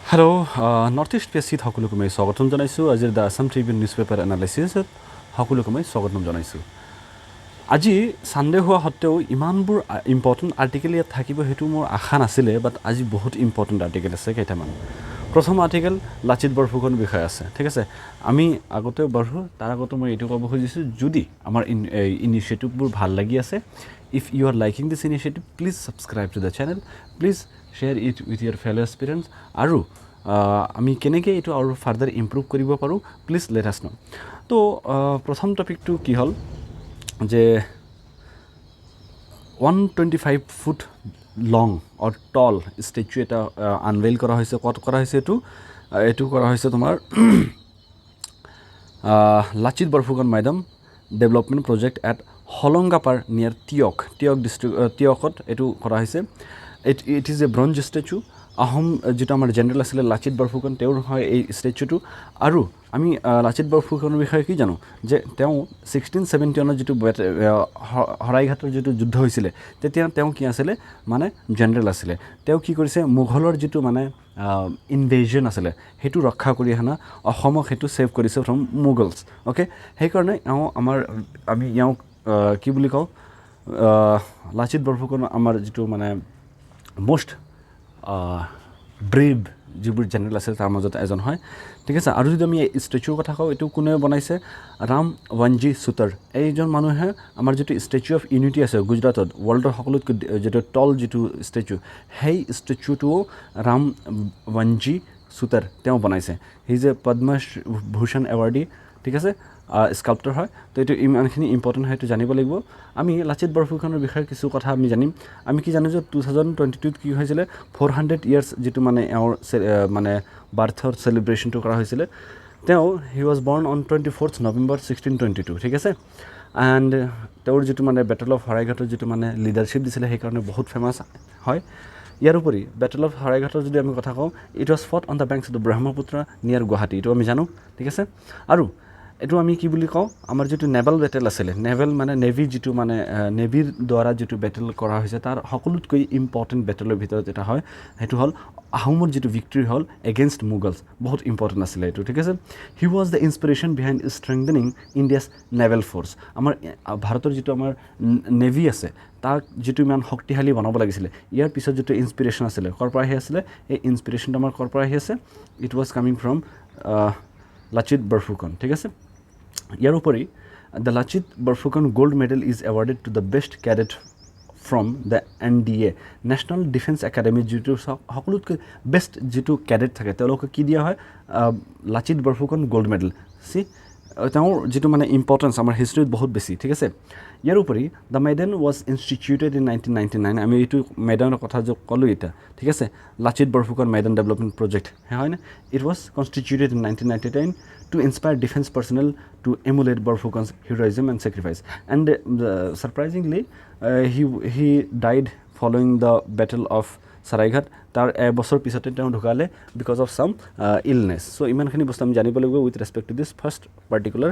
Hello, Northeast PSC সকলোকে স্বাগতম জনাইছো আজিৰ দা আসাম ট্ৰিবিউন নিউজপেপাৰ এনালাইসিস সকলোকে স্বাগতম জনাইছো আজি সানডে হোৱা সত্ত্বেও ইমানবোৰ ইম্পৰ্টেন্ট আৰ্টিকেল ইয়াত থাকিব হেতু মোৰ আশা নাছিলে বাট আজি বহুত ইম্পৰ্টেন্ট আৰ্টিকেল আছে কেইটামান প্ৰথম আৰ্টিকেল লাচিত বৰফুকন বিষয় আছে ঠিক আছে আমি আগতে বৰফু তাৰ আগতে মই এটো ক'ব খুজিছো যদি আমাৰ ইনিশিয়েটিভবোৰ ভাল লাগি আছে if you are liking this initiative please subscribe to the channel please share it with your fellow aspirants আৰু আমি কেনেকৈ এটো আৰু ফাৰ্দাৰ ইমপ্ৰুভ কৰিব পাৰো প্লিজ লেট আস নো তো প্ৰথম টপিকটো কি হল যে 125 feet long or tall statue এটা আনভেইল করা হয়েছে কত করা হয়েছে এটু করা হয়েছে তোমার Lachit Borphukan Maidam development project at Holongapar near Teok district টিয়কত এটু করা হয়েছে it is a bronze statue Ahom যেটা আমার জেনারেল আসলে লাচিত বৰফুকন তেওঁৰ হয় এই স্ট্যাচুটো আৰু আমি লাচিত বৰফুকনৰ বিষয়ে কি জানো যে তেওঁ 1671 যেটো হৰাইঘাটৰ যেটো যুদ্ধ হৈছিল তেতিয়া তেওঁ কি আছিল মানে জেনাৰেল আছিল তেওঁ কি কৰিছে মোগলৰ যেটো মানে ইনভেজন আছিল হেতু ৰক্ষা কৰি হানা অসমক হেতু সেভ কৰিছে ফ্ৰম মোগলস ওকে সেই কাৰণে আমাৰ আমি ইয়াক কি বুলি কও লাচিত বৰফুকন আমাৰ যেটো মানে মোস্ট ব্ৰেভ যিবোৰ জেনাৰেল আছে তাৰ মাজত এজন হয় ঠিক আছে আৰু যদি আমি স্ট্যাচুৰ কথা কওঁ এটো কোনে বনাইছে ৰাম ওয়ানজি সুতাৰ এইজন মানুহে আমাৰ যেটো স্ট্যাচু অফ ইউনিটি আছে গুজৰাটত ওয়াৰ্ল্ডৰ সকলোতকৈ যেটো টল যেটো স্ট্যাচু সেই স্ট্যাচুটো ৰাম ওয়ানজি সুতাৰ তেওঁ বনাইছে হি ইজ এ পদ্মভূষণ এৱাৰ্ডি ঠিক আছে স্কাল্পচাৰ হয় তো এটো ইমানখিনি ইম্পৰ্টেন্ট হয় এটো জানিব লাগিব আমি লাচিত বৰফুকনৰ বিষয়ে কিছু কথা আমি জানিম আমি কি জানো যে 2022 ত কি হৈছিল 400 ইয়ার্স যেটো মানে এৰ মানে বাৰ্থৰ সেলিব্ৰেশনটো কৰা হৈছিল তেওঁ হি ওয়াজ বৰ্ন অন 24th নৱেম্বৰ 1622 ঠিক আছে এন্ড তেওঁৰ যেটো মানে বেটল অফ হৰাইঘাটৰ যেটো মানে লিডাৰশিপ দিছিল সেই কাৰণে বহুত ফেমাস হয় ইয়াৰ উপৰি বেটল অফ হৰাইঘাটৰ যদি আমি কথা কওঁ it was fought on the banks of the Brahmaputra near Guwahati এটো আমি জানো ঠিক আছে আৰু এটো আমি কি বুলি কওঁ আমাৰ যেটো নেভাল বেটেল আছিল নেভাল মানে নেভি যেটো মানে নেভিৰ দ্বাৰা যেটো বেটেল কৰা হৈছে তাৰ সকলোতকৈ ইম্পৰ্টেন্ট বেটেলৰ ভিতৰত এটা হয় হেতু হল আহোমৰ যেটো ভিক্টৰি হল এগেইনষ্ট মোগলস বহুত ইম্পৰ্টেন্ট আছিল এটো ঠিক আছে he was the inspiration behind strengthening India's naval force আমাৰ ভাৰতৰ যেটো আমাৰ নেভি আছে তাক যেটো ইমান শক্তিশালী বনাব লাগিছিল ইয়াৰ পিছত যেটো ইনস্পিৰেশন আছিল কৰপৰা আহি আছিল এই ইনস্পিৰেশনটো আমাৰ কৰপৰা আহি আছে it was coming from Lachit Borphukan ঠিক আছে ইয়াৰ উপৰি the Lachit Borphukan gold medal is awarded to the best cadet from the NDA National Defense Academy যেটো সকলোতকৈ বেস্ট যেটো ক্যাডেট থাকে তেওঁলোকক কি দিয়া হয় লাচিত বৰফুকন গোল্ড মেডেল সি তেওঁৰ যেটো মানে ইম্পৰ্টেন্স আমাৰ হিষ্ট্ৰীত বহুত বেছি ঠিক আছে ইয়াৰ উপৰি the Maidan was instituted in 1999 আমি এইটো মেডানৰ কথা যে কলো এটা ঠিক আছে Lachit Borphukan Maidan development project হয় না it was constituted in 1999 to inspire defense personnel to emulate Borfukon's heroism and sacrifice and surprisingly he died following the battle of Saraighat তাৰ এবছৰ পিছতে তেওঁ ঢুকালে because of some illness so ইমানখিনি বস্তু আমি জানিব লাগিব with respect to this first particular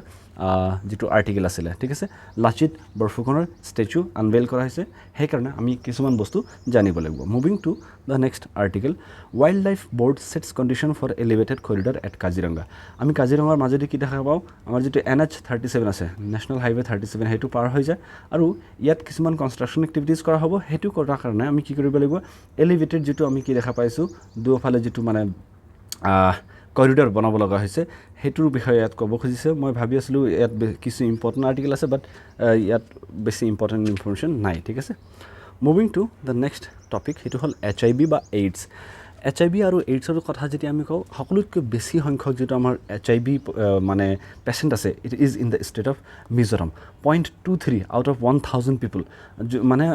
যেটো আৰ্টিকেল আছিল ঠিক আছে লাচিত বৰফুকনৰ স্ট্যাচু আনভেইল কৰা হৈছে সেই কাৰণে আমি কিছুমান বস্তু জানিব লাগিব moving to the next article wildlife board sets condition for elevated corridor at Kaziranga আমি কাজিৰঙাৰ মাজেদি কি দেখা পাও আমাৰ যেটো NH37 আছে নেশনাল হাইৱে 37 হেতু পাৰ হৈ যায় আৰু ইয়াত কিছুমান কনস্ট্ৰাকশন এক্টিভিটিজ কৰা হ'ব হেতু কৰাৰ কাৰণে আমি কি কৰিব লাগিব এলিভেটেড যেটো আমি কি দেখা পাইছো দুফালে যেটো মানে করিডর বনাব লগা হৈছে হেতুৰ বিষয়ে ইয়াত ক'ব খুজিছে মই ভাবি আছিলো ইয়াত কিছু ইম্পৰ্টেন্ট আৰ্টিকেল আছে বাট ইয়াত বেছি ইম্পৰ্টেন্ট ইনফৰমেশন নাই ঠিক আছে moving to the next topic হেতু হল HIV বা এইডছ HIV আৰু এইডছৰ কথা যেতিয়া আমি কওঁ সকলোতকৈ বেছি সংখ্যক যেটো আমাৰ HIV মানে পেশেন্ট আছে it is in the state of Mizoram 0.23 out of 1000 পিপল মানে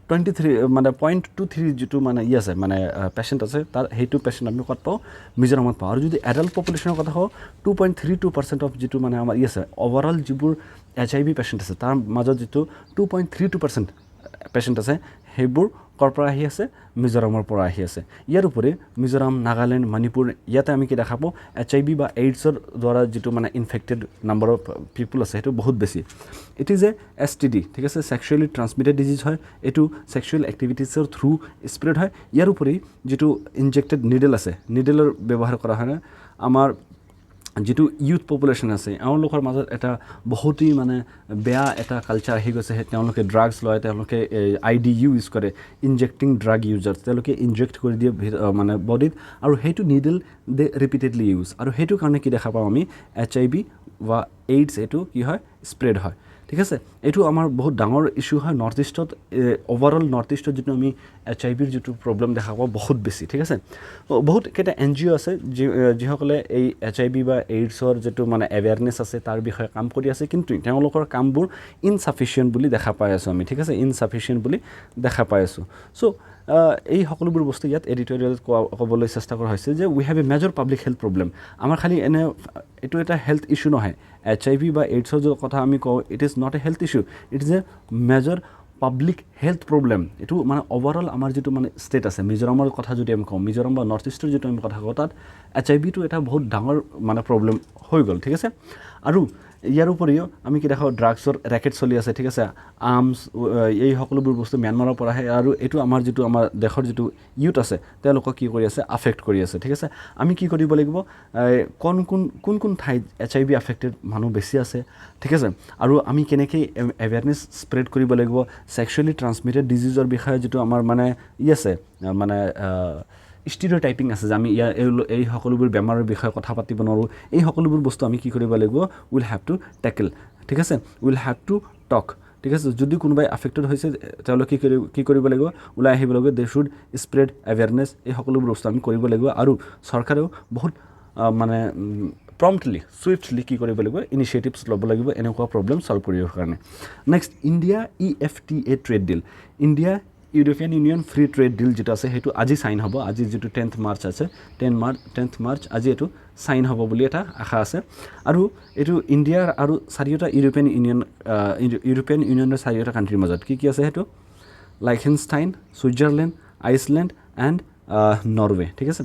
23 মানে 0.23 যেটো মানে আছে মানে পেশেন্ট আছে তাৰ হেতু পেশেন্ট আমি কত পাও মিজোৰামত পাও আৰু যদি এডাল্ট পপুলেশনৰ কথা কওঁ 2.32% অফ যেটো মানে আমাৰ আছে ওভাৰঅল যিবোৰ HIV পেশেন্ট আছে তাৰ মাজত যেটো 2.32% পেশেন্ট আছে হেবোৰ ক'ৰ পৰা আহি আছে মিজোৰামৰ পৰা আহি আছে ইয়াৰ উপৰি মিজোৰাম নাগালেণ্ড মণিপুৰ ইয়াতে আমি কি দেখা পাওঁ HIV বা এইডছৰ দ্বাৰা যিটো মানে ইনফেক্টেড নাম্বাৰ অফ পিপুল আছে সেইটো বহুত বেছি ইট ইজ এ STD ঠিক আছে সেক্সুৱেলি ট্ৰান্সমিটেড ডিজিজ হয় এইটো সেক্সুৱেল এক্টিভিটিছৰ থ্ৰু স্প্ৰেড হয় ইয়াৰ উপৰি যিটো ইনজেক্টেড নিডল আছে নিডলৰ ব্যৱহাৰ কৰা হয় আমাৰ যিটো ইউথ পপুলেশ্যন আছে এওঁলোকৰ মাজত এটা বহুতেই মানে বেয়া এটা কালচাৰ আহি গৈছে তেওঁলোকে ড্ৰাগছ লয় তেওঁলোকে IDU ইউজ কৰে ইনজেক্টিং ড্ৰাগ ইউজাৰ্ছ তেওঁলোকে ইনজেক্ট কৰি দিয়ে মানে বডিত আৰু সেইটো নিডল দে ৰিপিটেডলি ইউজ আৰু সেইটো কাৰণে কি দেখা পাওঁ আমি HIV বা এইডছ এইটো কি হয় স্প্ৰেড হয় ঠিক আছে এইটো আমাৰ বহুত ডাঙৰ ইস্যু হয় নৰ্থ ইষ্টত ওভাৰঅল নৰ্থ ইষ্টত যিটো আমি HIVৰ যিটো প্ৰব্লেম দেখা পাওঁ বহুত বেছি ঠিক আছে বহুত কেইটা NGO আছে যিসকলে এই HIV বা এইডছৰ যিটো মানে এৱেৰনেছ আছে তাৰ বিষয়ে কাম কৰি আছে কিন্তু তেওঁলোকৰ কামবোৰ ইনসাফিচিয়েণ্ট বুলি দেখা পাই আছোঁ আমি ঠিক আছে ইনসাফিচিয়েণ্ট বুলি দেখা পাই আছোঁ চ' এই সকলোবোৰ বস্তু ইয়াত এডিটৰিয়েলত ক'বলৈ চেষ্টা কৰা হৈছে যে we have a major public health problem আমাৰ খালি এনে এইটো এটা হেল্থ ইস্যু নহয় HIV বা এইডছৰ যে কথা আমি কওঁ it is not a health issue it is A major public health problem এইটো মানে ওভাৰঅল আমাৰ যিটো মানে ষ্টেট আছে মিজোৰামৰ কথা যদি আমি কওঁ মিজোৰাম বা নৰ্থ ইষ্টৰ যিটো আমি কথা কওঁ তাত HIVটো এটা বহুত ডাঙৰ মানে প্ৰব্লেম হৈ গ'ল ঠিক আছে আৰু ইয়াৰ উপৰিও আমি কি দেখাওঁ ড্ৰাগছৰ ৰেকেট চলি আছে ঠিক আছে আৰ্মছ এই সকলোবোৰ বস্তু ম্যানমাৰৰ পৰা আহে আৰু এইটো আমাৰ যিটো আমাৰ দেশৰ যিটো ইউথ আছে তেওঁলোকক কি কৰি আছে আফেক্ট কৰি আছে ঠিক আছে আমি কি কৰিব লাগিব কোন ঠাইত HIV আফেক্টেড মানুহ বেছি আছে ঠিক আছে আৰু আমি কেনেকৈ এৱেৰনেছ স্প্ৰেড কৰিব লাগিব সেক্সুৱেলি ট্ৰান্সমিটেড ডিজিজৰ বিষয়ে যিটো আমাৰ মানে আছে মানে ষ্টিৰিঅ'টাইপিং আছে যে আমি এই সকলোবোৰ বেমাৰৰ বিষয়ে কথা পাতিব নোৱাৰোঁ এই সকলোবোৰ বস্তু আমি কি কৰিব লাগিব উইল হেভ টু টেকেল ঠিক আছে উইল হেভ টু টক ঠিক আছে যদি কোনোবাই আফেক্টেড হৈছে তেওঁলোকে কি কৰিব লাগিব ওলাই আহিব লাগিব দে শুড স্প্ৰেড এৱেৰনেছ এই সকলোবোৰ বস্তু আমি কৰিব লাগিব আৰু চৰকাৰেও বহুত মানে প্ৰম্পটলি চুইফটলি কি কৰিব লাগিব ইনিচিয়েটিভছ ল'ব লাগিব এনেকুৱা প্ৰব্লেম চল্ভ কৰিবৰ কাৰণে next India EFTA trade deal India European Union free trade deal যেটা আছে সেইটো আজি সাইন হ'ব আজি যেটো 10th মাৰ্চ আছে 10th মাৰ্চ আজি এটো সাইন হ'ব বুলি এটা আশা আছে আৰু এটো ইণ্ডিয়াৰ আৰু চাৰিটা ইউৰোপিয়ান ইউনিয়নৰ চাৰিটা কান্ট্ৰিৰ মাজত কি আছে হেটো লাইখেনষ্টাইন সুইজাৰলেণ্ড আইচলেণ্ড এণ্ড নৰৱে ঠিক আছে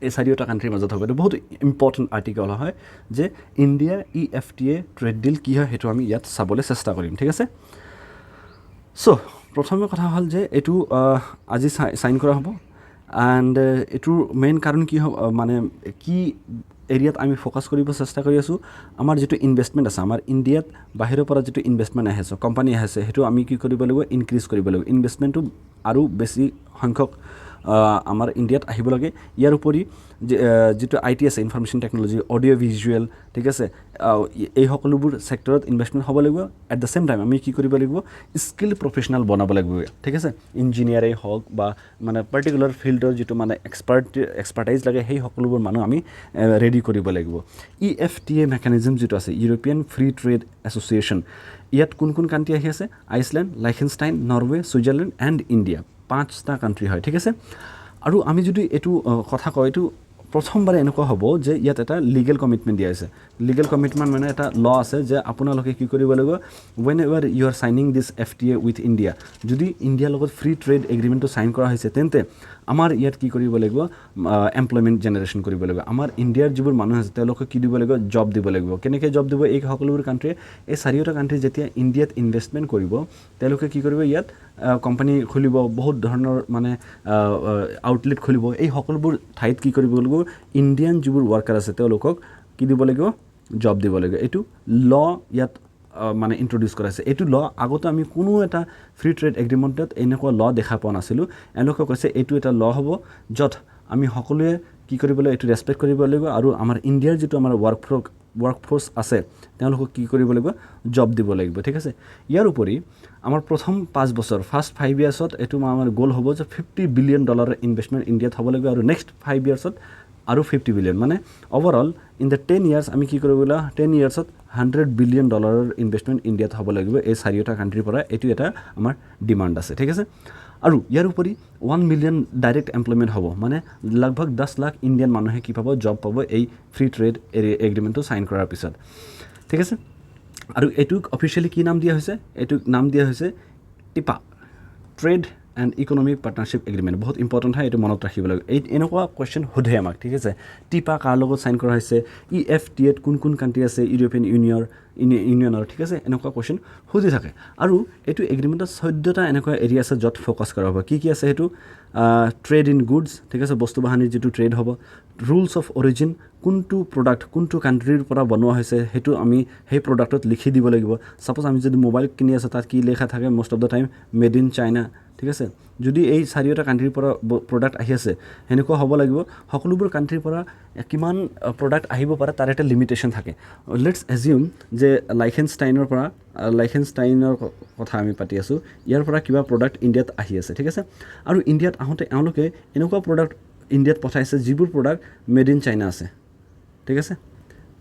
এই চাৰিটা কান্ট্ৰিৰ মাজত হ'ব এটা বহুত ইম্পৰ্টেণ্ট আৰ্টিকল হয় যে ইণ্ডিয়া EFTA ট্ৰেড ডিল কি হয় হেটো আমি ইয়াত চাবলৈ চেষ্টা কৰিম ঠিক আছে সো প্ৰথমে কথা হ'ল যে এটো আজি সাইন কৰা হ'ব এণ্ড এটোৰ মেইন কাৰণ কি মানে কি এৰিয়াত আমি ফোকাস কৰিব চেষ্টা কৰি আছো আমাৰ যেটো ইনভেষ্টমেন্ট আছে আমাৰ ইণ্ডিয়াত বাহিৰৰ পৰা যেটো ইনভেষ্টমেন্ট আহে আছে কোম্পানী আহে আছে হেটো আমি কি কৰিব লাগিব ইনক্ৰিজ কৰিব লাগিব ইনভেষ্টমেন্টটো আৰু বেছি সংখ্যক আমাৰ ইণ্ডিয়াত আহিব লাগে ইয়াৰ উপৰি যেটো IT আছে ইনফৰমেশন টেকনলজি অডিও ভিজুৱেল ঠিক আছে এই সকলোবোৰ সেক্টৰত ইনভেষ্টমেন্ট হ'ব লাগিব এট দ্য সেম টাইম আমি কি কৰিব লাগিব স্কিল প্ৰফেশনাল বনাব লাগিব ঠিক আছে ইঞ্জিনিয়াৰে হওক বা মানে পাৰ্টিকুলাৰ ফিল্ডৰ যেটো মানে এক্সপাৰ্টাইজ লাগে সেই সকলোবোৰ মানুহ আমি ৰেডি কৰিব লাগিব EFTA মেকানিজম যেটো আছে ইউৰোপিয়ান ফ্ৰী ট্ৰেড এছ'চিয়েশ্যন ইয়াত কোন কান্ট্ৰি আহি আছে Iceland Liechtenstein Norway Switzerland and India 5টা কান্ট্ৰি হয় ঠিক আছে আৰু আমি যদি এটো কথা কয় এটো প্ৰথমবাৰে এনেকুৱা হ'ব যে ইয়াত এটা লিগেল কমিটমেন্ট দিয়া আছে লিগেল কমিটমেন্ট মানে এটা ল আছে যে আপোনালোকে কি কৰিব লাগিব whenever you are signing this FTA with India যদি ইণ্ডিয়াৰ লগত ফ্ৰী ট্ৰেড এগ্ৰিমেন্টটো সাইন কৰা হৈছে তেন্তে আমাৰ ইয়াত কি কৰিব লাগিব এমপ্লয়মেন্ট জেনাৰেশন কৰিব লাগিব আমাৰ ইণ্ডিয়াৰ যিবোৰ মানুহ আছে তেওঁলোকক কি দিব লাগিব জব দিব লাগিব কেনেকৈ জব দিব এই সকলোবোৰ কান্ট্ৰি এই চাৰিটা কান্ট্ৰি যেতিয়া ইণ্ডিয়াত ইনভেষ্টমেন্ট কৰিব তেওঁলোকে কি কৰিব ইয়াত কোম্পানী খুলিব বহুত ধৰণৰ মানে আউটলেট খুলিব এই সকলোবোৰ ঠাইত কি কৰিব লাগিব ইণ্ডিয়ান যিবোৰ ওয়াৰ্কাৰ আছে তেওঁলোকক কি দিব লাগিব জব দিব লাগিব এটো ল ইয়াত মানে ইন্ট্ৰোডিউস কৰা হৈছে এটো ল আগতে আমি কোনো এটা ফ্ৰী ট্ৰেড এগ্ৰিমেন্টত এনেকুৱা ল দেখা পোৱা নাছিলো এনেকুৱা কৈছে এটো এটা ল হ'ব যত আমি সকলোৱে কি কৰিব লাগিব এটো ৰেসপেক্ট কৰিব লাগিব আৰু আমাৰ ইণ্ডিয়াৰ যেটো আমাৰ ওয়াৰ্কফোৰ্স আছে তেওঁলোকক কি কৰিব লাগিব জব দিব লাগিব ঠিক আছে ইয়াৰ উপৰি আমাৰ প্ৰথম 5 বছৰ ফাৰ্স্ট 5 ইয়াৰ্সত এটো আমাৰ গোল হ'ব যে $50 বিলিয়ন ইনভেষ্টমেন্ট ইণ্ডিয়াত হ'ব লাগিব আৰু নেক্সট 5 ইয়াৰ্সত আৰু 50 বিলিয়ন মানে ওভাৰঅল ইন দ্য 10 ইয়াৰ্স আমি কি কৰিব লাগিব 10 ইয়াৰ্সত $100 বিলিয়ন ইনভেষ্টমেন্ট ইণ্ডিয়াত হ'ব লাগিব এই চাৰিটা কান্ট্ৰিৰ পৰা এটো এটা আমাৰ ডিমান্ড আছে ঠিক আছে আৰু ইয়াৰ উপৰি 1 মিলিয়ন ডাইৰেক্ট এমপ্লয়মেন্ট হ'ব মানে লগভগ 10 লাখ ইণ্ডিয়ান মানুহে কি পাব জব পাব এই ফ্ৰী ট্ৰেড এগ্ৰিমেন্টটো সাইন কৰাৰ পিছত ঠিক আছে আৰু এটুক অফিচিয়ালি কি নাম দিয়া হৈছে এটুক নাম দিয়া হৈছে টিপা trade and economic partnership agreement বহুত ইম্পৰ্টেণ্ট হয় এইটো মনত ৰাখিব লাগিব এই এনেকুৱা কুৱেশ্যন সোধে আমাক ঠিক আছে টিপা কাৰ লগত চাইন কৰা হৈছে EFTA-ত কোন কাণ্ট্ৰি আছে ইউৰোপিয়ান ইউনিয়নৰ ঠিক আছে এনেকুৱা কুৱেশ্যন সুধি থাকে আৰু এইটো এগ্ৰিমেণ্টত 14টা এনেকুৱা এৰিয়া আছে য'ত ফ'কাছ কৰা হ'ব কি আছে সেইটো ট্ৰেড ইন গুডছ ঠিক আছে বস্তু বাহানিৰ যিটো ট্ৰেড হ'ব ৰুলছ অফ অৰিজিন কোনটো প্ৰডাক্ট কোনটো কাণ্ট্ৰিৰ পৰা বনোৱা হৈছে সেইটো আমি সেই প্ৰডাক্টত লিখি দিব লাগিব সাপোজ আমি যদি মোবাইল কিনি আছে তাত কি লেখা থাকে most of the time made in China ঠিক আছে যদি এই 4টা কাণ্ট্ৰিৰ পৰা প্ৰডাক্ট আহি আছে হেনেকুৱা হ'ব লাগিব সকলোবোৰ কাণ্ট্ৰিৰ পৰা কিমান প্ৰডাক্ট আহিব পাৰে তাৰ এটা লিমিটেশ্যন থাকে লেটছ এজিউম যে লাইখেনষ্টাইনৰ কথা আমি পাতি আছোঁ ইয়াৰ পৰা কিবা প্ৰডাক্ট ইণ্ডিয়াত আহি আছে ঠিক আছে আৰু ইণ্ডিয়াত আহোঁতে এওঁলোকে এনেকুৱা প্ৰডাক্ট ইণ্ডিয়াত পঠাইছে যিবোৰ প্ৰডাক্ট মেড ইন চাইনা আছে ঠিক আছে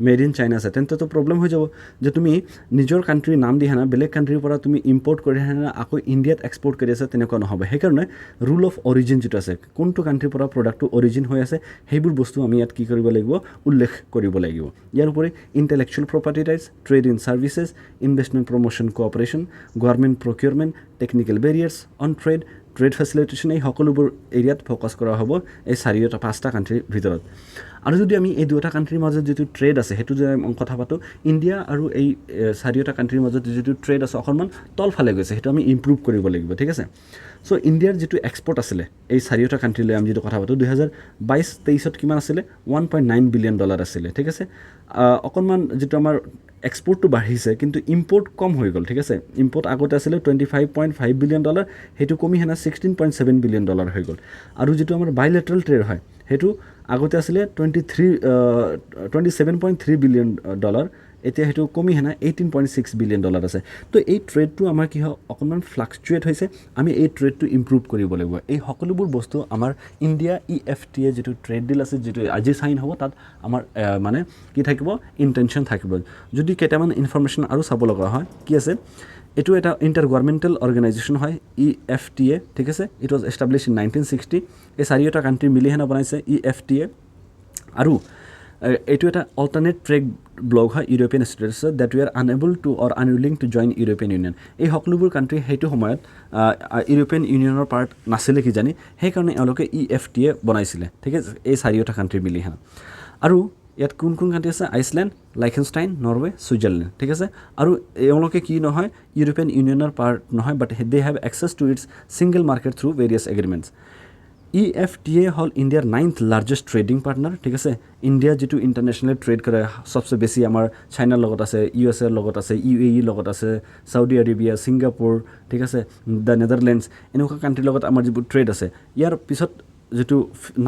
মেড ইন চাইনা আছে তেন্তেতো প্ৰব্লেম হৈ যাব যে তুমি নিজৰ কাণ্ট্ৰিৰ নাম দি হেনা বেলেগ কাণ্ট্ৰিৰ পৰা তুমি ইম্পৰ্ট কৰি হেনা আকৌ ইণ্ডিয়াত এক্সপৰ্ট কৰি আছে তেনেকুৱা নহ'ব সেইকাৰণে ৰুল অফ অৰিজিন যিটো আছে কোনটো কাণ্ট্ৰিৰ পৰা প্ৰডাক্টটো অৰিজিন হৈ আছে সেইবোৰ বস্তু আমি ইয়াত কি কৰিব লাগিব উল্লেখ কৰিব লাগিব ইয়াৰ উপৰি intellectual property rights trade in services investment promotion cooperation government procurement technical barriers on trade facilitation এই সকলোবোৰ এৰিয়াত ফ'কাছ কৰা হ'ব এই 5টা কাণ্ট্ৰিৰ ভিতৰত আৰু যদি আমি এই 2টা কাণ্ট্ৰিৰ মাজত যিটো ট্ৰেড আছে সেইটো যদি আমি কথা পাতোঁ ইণ্ডিয়া আৰু এই 4টা কাণ্ট্ৰিৰ মাজত যিটো ট্ৰেড আছে অকণমান তলফালে গৈছে সেইটো আমি ইম্প্ৰুভ কৰিব লাগিব ঠিক আছে চ' ইণ্ডিয়াৰ যিটো এক্সপৰ্ট আছিলে এই 4টা কাণ্ট্ৰিলৈ আমি যিটো কথা পাতোঁ 2022-23ত কিমান আছিলে $1.9 বিলিয়ন আছিলে ঠিক আছে অকণমান যিটো আমাৰ এক্সপৰ্টটো বাঢ়িছে কিন্তু ইম্পৰ্ট কম হৈ গ'ল ঠিক আছে ইম্পৰ্ট আগতে আছিলে $25.5 বিলিয়ন সেইটো কমি হেনা $16.7 বিলিয়ন হৈ গ'ল আৰু যিটো আমাৰ বাইলেটাৰেল ট্ৰেড হয় সেইটো আগতে আছিলে $27.3 বিলিয়ন এতিয়া সেইটো কমি হেনা $18.6 বিলিয়ন আছে তো এই ট্ৰেডটো আমাৰ কি হয় অকণমান ফ্লাকচুৱেট হৈছে আমি এই ট্ৰেডটো ইম্প্ৰুভ কৰিব লাগিব এই সকলোবোৰ বস্তু আমাৰ ইণ্ডিয়া EFTA যিটো ট্ৰেড ডিল আছে যিটো আজি চাইন হ'ব তাত আমাৰ মানে কি থাকিব ইণ্টেনশ্যন থাকিব যদি কেইটামান ইনফৰমেশ্যন আৰু চাব লগা হয় কি আছে এইটো এটা ইণ্টাৰ গভৰ্ণমেণ্টেল অৰ্গেনাইজেশ্যন হয় EFTA ঠিক আছে ইট ৱাজ এষ্টাব্লিছ ইন 1960 এই 4টা কাণ্ট্ৰি মিলি হেনা বনাইছে EFTA আৰু এইটো এটা অল্টাৰনেট ট্ৰেড ব্লক হয় European states that we are unable to or unwilling to join European Union এই সকলোবোৰ কাণ্ট্ৰি সেইটো সময়ত ইউৰোপিয়ান ইউনিয়নৰ পাৰ্ট নাছিলে কিজানি সেইকাৰণে এওঁলোকে EFTA বনাইছিলে ঠিক আছে এই 4টা কাণ্ট্ৰি মিলি হেনা আৰু ইয়াত কোন কাণ্ট্ৰি আছে আইচলেণ্ড লাইখেনষ্টাইন নৰৱে ছুইজাৰলেণ্ড ঠিক আছে আৰু এওঁলোকে কি নহয় ইউৰোপিয়ান ইউনিয়নৰ পাৰ্ট নহয় but they have access to its single market through various agreements EFTA হ'ল ইণ্ডিয়াৰ 9th লাৰ্জেষ্ট ট্ৰেডিং পাৰ্টনাৰ ঠিক আছে ইণ্ডিয়া যিটো ইণ্টাৰনেশ্যনেল ট্ৰেড কৰে সবচে বেছি আমাৰ চাইনাৰ লগত আছে USA লগত আছে UAE লগত আছে চাউদি আৰবিয়া ছিংগাপুৰ ঠিক আছে দ্য নেদাৰলেণ্ডছ এনেকুৱা কাণ্ট্ৰিৰ লগত আমাৰ যিবোৰ ট্ৰেড আছে ইয়াৰ পিছত যেটো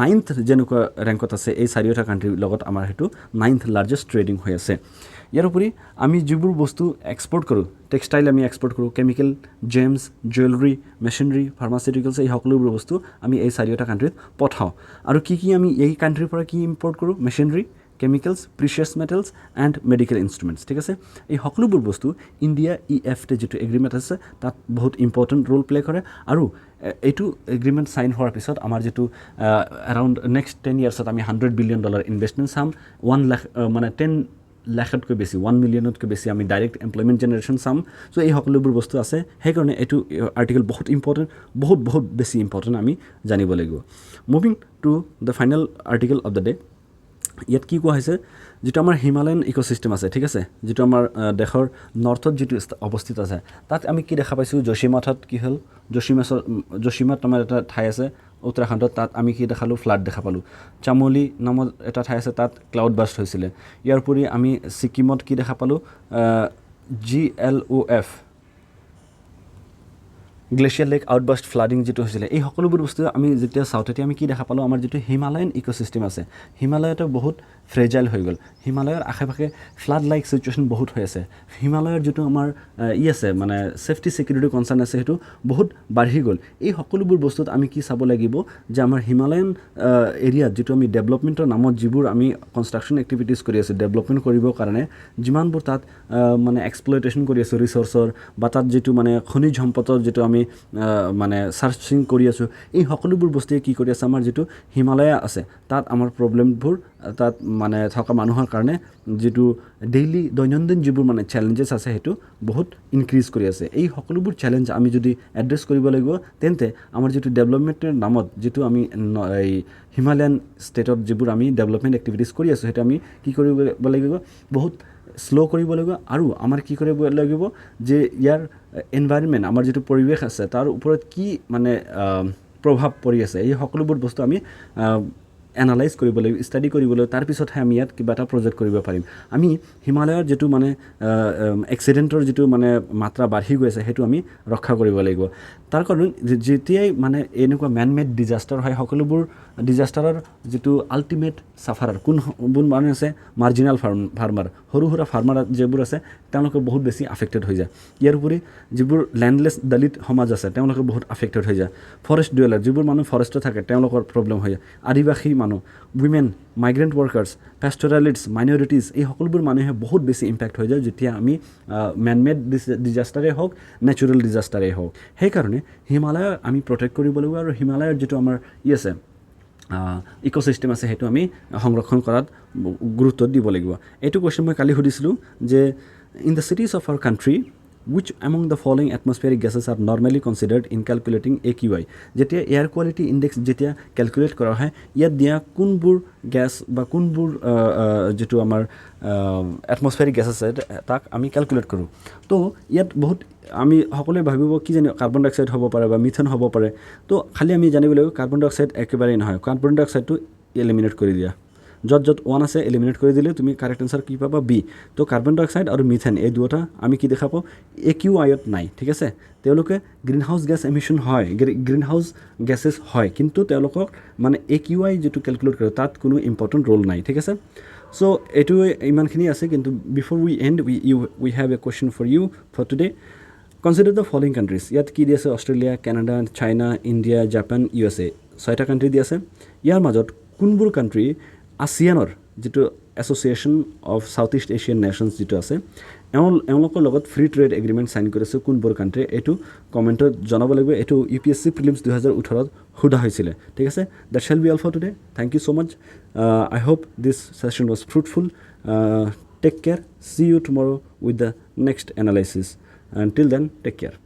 9th যেনেকুৱা ৰেংকত আছে এই 4টা কাণ্ট্ৰিৰ লগত আমাৰ হেতু 9th লাৰ্জেষ্ট ট্ৰেডিং হৈ আছে ইয়াৰ উপৰি আমি যিবোৰ বস্তু এক্সপৰ্ট কৰোঁ টেক্সটাইল আমি এক্সপৰ্ট কৰোঁ chemical gems jewellery machinery pharmaceuticals এই সকলোবোৰ বস্তু আমি এই 4টা কাণ্ট্ৰিত পঠাওঁ আৰু কি আমি এই কাণ্ট্ৰিৰ পৰা কি ইম্পৰ্ট কৰোঁ machinery chemicals precious metals and medical instruments ঠিক আছে এই সকলোবোৰ বস্তু ইণ্ডিয়া EFTA যিটো এগ্ৰিমেণ্ট আছে তাত বহুত ইম্পৰ্টেণ্ট ৰোল প্লে কৰে আৰু এইটো এগ্ৰিমেণ্ট চাইন হোৱাৰ পিছত আমাৰ যিটো এৰাউণ্ড নেক্সট 10 ইয়াৰ্ছত আমি $100 বিলিয়ন ইনভেষ্টমেণ্ট চাম 1 লাখ মানে 10 লাখতকৈ বেছি 1 মিলিয়নতকৈ বেছি আমি ডাইৰেক্ট এমপ্লয়মেণ্ট জেনেৰেশ্যন চাম চ' এই সকলোবোৰ বস্তু আছে সেইকাৰণে এইটো আৰ্টিকেল বহুত ইম্পৰ্টেণ্ট বহুত বেছি ইম্পৰ্টেণ্ট আমি জানিব লাগিব moving to the final article of the day ইয়াত কি কোৱা হৈছে যেটো আমাৰ হিমালয়ান ইকোসিস্টেম আছে ঠিক আছে যেটো আমাৰ দেশৰ নৰ্থত যেটো অৱস্থিত আছে তাত আমি কি দেখা পাইছো যোশীমাঠত কি হল যোশীমাত আমাৰ এটা ঠাই আছে উত্তৰাখণ্ডত তাত আমি কি দেখালো ফ্লাড দেখা পালো চামোলি নামৰ এটা ঠাই আছে তাত ক্লাউড বাস্ট হৈছিল ইয়াৰ পৰি আমি সিকিমত কি দেখা পালো GLOF গ্লেচিয়াৰ লেক আউটবাষ্ট ফ্লাডিং যেটো হৈছিল এই সকলোবোৰ বস্তু আমি যেতিয়া সাউথতে আমি কি দেখা পালো আমাৰ যেটো হিমালয়ান ইকোসিস্টেম আছে হিমালয়টো বহুত ফ্ৰেজাইল হৈ গল হিমালয়ৰ আশেপাশে ফ্লাড লাইক সিচুৱেশন বহুত হৈ আছে হিমালয়ৰ যেটো আমাৰ আছে মানে সেফটি সিকিউৰিটি কনসাৰ্ন আছে হেতু বহুত বাঢ়ি গল এই সকলোবোৰ বস্তুত আমি কি চাব লাগিব যে আমাৰ হিমালয়ান এৰিয়া যেটো আমি ডেভেলপমেন্টৰ নামত যিবোৰ আমি কনষ্ট্ৰাকচন এক্টিভিটিজ কৰি আছে ডেভেলপমেন্ট কৰিবৰ কাৰণে যিমানবোৰ তাত মানে এক্সপ্লয়টেশন কৰি আছে ৰিসোৰ্সৰ বা তাত যেটো মানে খনিজ সম্পদৰ যেটো আমি আমি মানে সাৰ্চিং কৰি আছোঁ, এই সকলোবোৰ বস্তুৱে কি কৰি আছে, আমাৰ যিটো হিমালয়া আছে তাত আমাৰ প্ৰব্লেমবোৰ তাত মানে থকা মানুহৰ কাৰণে যিটো ডেইলি দৈনন্দিন যিবোৰ মানে চেলেঞ্জেছ আছে সেইটো বহুত ইনক্ৰিজ কৰি আছে। এই সকলোবোৰ চেলেঞ্জ আমি যদি এড্ৰেছ কৰিব লাগিব তেন্তে আমাৰ যিটো ডেভেলপমেণ্টেৰ নামত যিটো আমি এই হিমালয়ান ষ্টেটত যিবোৰ আমি ডেভেলপমেণ্ট এক্টিভিটিছ কৰি আছোঁ সেইটো আমি কি কৰিব লাগিব, বহুত শ্ল' কৰিব লাগিব। আৰু আমাৰ কি কৰিব লাগিব যে ইয়াৰ এনভাইৰনমেণ্ট, আমাৰ যিটো পৰিৱেশ আছে তাৰ ওপৰত কি মানে প্ৰভাৱ পৰি আছে, এই সকলোবোৰ বস্তু আমি এনালাইজ কৰিব লাগিব, ষ্টাডি কৰিব লাগিব, তাৰপিছতহে আমি ইয়াত কিবা এটা প্ৰজেক্ট কৰিব পাৰিম। আমি হিমালয়ৰ যিটো মানে এক্সিডেণ্টৰ যিটো মানে মাত্ৰা বাঢ়ি গৈ আছে সেইটো আমি ৰক্ষা কৰিব লাগিব। তাৰ কাৰণে যেতিয়াই মানে এনেকুৱা মেন মেড ডিজাষ্টাৰ হয়, সকলোবোৰ ডিজাষ্টাৰৰ যিটো আল্টিমেট চাফাৰাৰ কোনবোৰ মানুহ আছে, মাৰ্জিনেল ফাৰ্মাৰ, সৰু সুৰা ফাৰ্মাৰ যিবোৰ আছে তেওঁলোকে বহুত বেছি আফেক্টেড হৈ যায়। ইয়াৰ উপৰি যিবোৰ লেণ্ডলেছ দলিত সমাজ আছে তেওঁলোকে বহুত আফেক্টেড হৈ যায়। ফৰেষ্ট ডুৱেলাৰ যিবোৰ মানুহ ফৰেষ্টত থাকে তেওঁলোকৰ প্ৰব্লেম হৈ যায়। আদিবাসী মানুহ, উইমেন, মাইগ্ৰেণ্ট ৱৰ্কাৰ্ছ, পেষ্টৰালিষ্টছ, মাইনৰিটিজ, এই সকলোবোৰ মানুহে বহুত বেছি ইম্পেক্ট হৈ যায় যেতিয়া আমি মেন মেড ডিজাষ্টাৰেই হওক, নেচাৰেল ডিজাষ্টাৰেই হওক। সেইকাৰণে হিমালয় আমি প্ৰটেক্ট কৰিব লাগিব আৰু হিমালয়ৰ যিটো আমাৰ আছে ইক'চিষ্টেম আছে সেইটো আমি সংৰক্ষণ কৰাত গুৰুত্ব দিব লাগিব। এইটো কুৱেশ্যন মই কালি সুধিছিলোঁ যে in the cities of our country which among the following atmospheric gases are normally considered in calculating AQI? যেতিয়া এয়াৰ কোৱালিটি ইণ্ডেক্স যেতিয়া কেলকুলেট কৰা হয় ইয়াত দিয়া কোনবোৰ গেছ বা কোনবোৰ যিটো আমাৰ এটমছফেৰিক গেছ আছে তাক আমি কেলকুলেট কৰোঁ। তো ইয়াত বহুত আমি সকলোৱে ভাবিব কি জানি কাৰ্বন ডাই অক্সাইড হ'ব পাৰে বা মিথেন হ'ব পাৰে। তো খালি আমি জানিব লাগিব কাৰ্বন ডাই অক্সাইড একেবাৰেই নহয়, কাৰ্বন ডাই অক্সাইডটো এলিমিনেট কৰি দিয়া, য'ত 1 আছে এলিমিনেট কৰি দিলে তুমি কাৰেক্ট এনচাৰ কি পাবা, বি। তো কাৰ্বন ডাই অক্সাইড আৰু মিথেন এই দুটা আমি কি দেখা পাওঁ, AQIত নাই, ঠিক আছে। তেওঁলোকে গ্ৰীণ হাউচ গেছ এমিশ্যন হয়, গ্ৰীণ হাউচ গেছেছ হয়, কিন্তু তেওঁলোকক মানে AQI যিটো কেলকুলেট কৰে তাত কোনো ইম্পৰ্টেণ্ট ৰোল নাই, ঠিক আছে। চ' এইটো ইমানখিনি আছে, কিন্তু before we end we have a question for you for today. Consider the following countries. ইয়াত কি দি আছে, Australia, Canada, China, India, Japan, USA, 6টা কাণ্ট্ৰি দি আছে। ইয়াৰ মাজত কোনবোৰ কাণ্ট্ৰি ASEANৰ যিটো association of South East Asian nations যিটো আছে এওঁলোকৰ লগত ফ্ৰী ট্ৰেড এগ্ৰিমেণ্ট চাইন কৰিছে কোনবোৰ কাণ্ট্ৰি, এইটো কমেণ্টত জনাব লাগিব। এইটো UPSC প্ৰিলিমছ 2018ত সোধা হৈছিলে, ঠিক আছে। That shall be all for today. Thank you so' much. I hope this session was fruitful. Take care. See you tomorrow with the next analysis. Until then, take care.